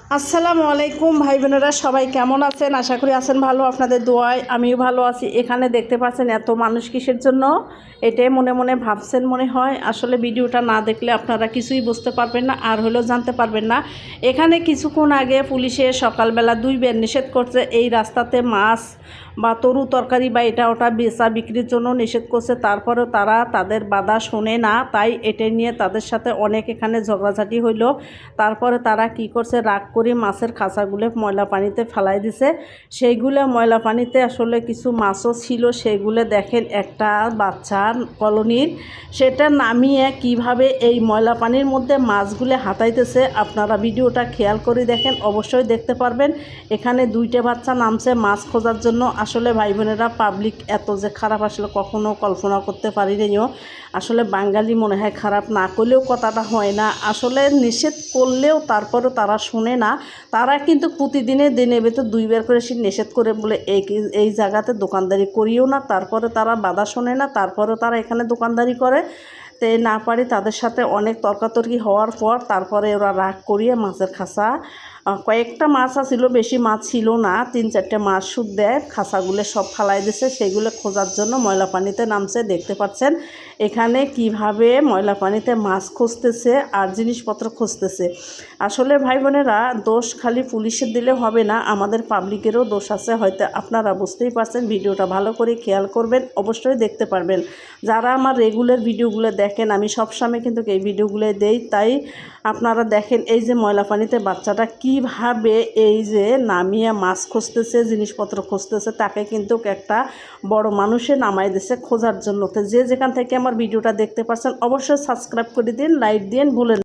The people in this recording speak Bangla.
আসসালামু আলাইকুম ভাই বোনেরা, সবাই কেমন আছেন? আশা করি আছেন ভালো, আপনাদের দোয়ায় আমিও ভালো আছি। এখানে দেখতে পাচ্ছেন এত মানুষ কিসের জন্য, এটাই মনে মনে ভাবছেন মনে হয়। আসলে ভিডিওটা না দেখলে আপনারা কিছুই বুঝতে পারবেন না, আর হলেও জানতে পারবেন না। এখানে কিছুক্ষণ আগে পুলিশে সকালবেলা 2 বের নিষেধ করছে, এই রাস্তাতে মাছ বা তরু তরকারি বা এটা ওটা বেচা বিক্রির জন্য নিষেধ করছে। তারপরেও তারা তাদের বাধা শোনে না, তাই এটা নিয়ে তাদের সাথে অনেক এখানে ঝগড়াঝাটি হইল। তারপরে তারা কি করছে, রাগ করে মাছের খাঁচাগুলো ময়লা পানিতে ফেলাই দিছে। সেইগুলো ময়লা পানিতে আসলে কিছু মাছও ছিল, সেগুলো দেখেন একটা বাচ্চা কলোনির, সেটা নামিয়ে কিভাবে এই ময়লা পানির মধ্যে মাছগুলো হাতাইতেছে। আপনারা ভিডিওটা খেয়াল করে দেখেন, অবশ্যই দেখতে পারবেন। এখানে 2টা বাচ্চা নামছে মাছ খোঁজার জন্য। আসলে ভাই বোনেরা, পাবলিক এত যে খারাপ আসলে কখনো কল্পনা করতে পারিনিও। আসলে বাঙালি মনে হয় খারাপ, না করলেও কথাটা হয় না। আসলে নিষেধ করলেও তারপরেও তারা শোনে না। তারা কিন্তু প্রতিদিনে দিনে ভেতর 2 বার করে সে নিষেধ করে বলে এই জায়গাতে দোকানদারি করিও না, তারপরে তারা বাধা শোনে না, তারপরেও তারা এখানে দোকানদারি করে। তে না পারি তাদের সাথে অনেক তর্কাতর্কি হওয়ার পর তারপরে ওরা রাগ করিয়ে মাছের খাঁচা, কয়েকটা মাছ ছিল, বেশি মাছ ছিল না, 3-4টে মাছ সুদ দেয়, খাঁচাগুলো সব ফালাই দিছে। সেগুলো খোঁজার জন্য ময়লা পানিতে নামছে। দেখতে পাচ্ছেন এখানে কিভাবে ময়লা পানিতে মাছ খুঁজতেছে আর জিনিসপত্র খুঁজতেছে। আসলে ভাই বোনেরা, দোষ খালি পুলিশের দিলে হবে না, আমাদের পাবলিকেরও দোষ আছে। হয়তো আপনারা বুঝতেই পারছেন। ভিডিওটা ভালো করে খেয়াল করবেন, অবশ্যই দেখতে পারবেন। যারা আমার রেগুলার ভিডিওগুলো দেখেন, আমি সবসময় কিন্তু এই ভিডিওগুলো দেই, তাই আপনারা দেখেন এই যে ময়লা পানিতে বাচ্চাটা কিভাবে এই যে নামিয়ে মাছ খুঁজতেছে, জিনিসপত্র খুঁজতেছে। তাকে কিন্তু একটা বড় মানুষে নামাই দিছে খোঁজার জন্য। তো যে যেখান থেকে আমার ভিডিওটা দেখতে পাচ্ছেন, অবশ্যই সাবস্ক্রাইব করে দিন, লাইক দিন, ভুলেন।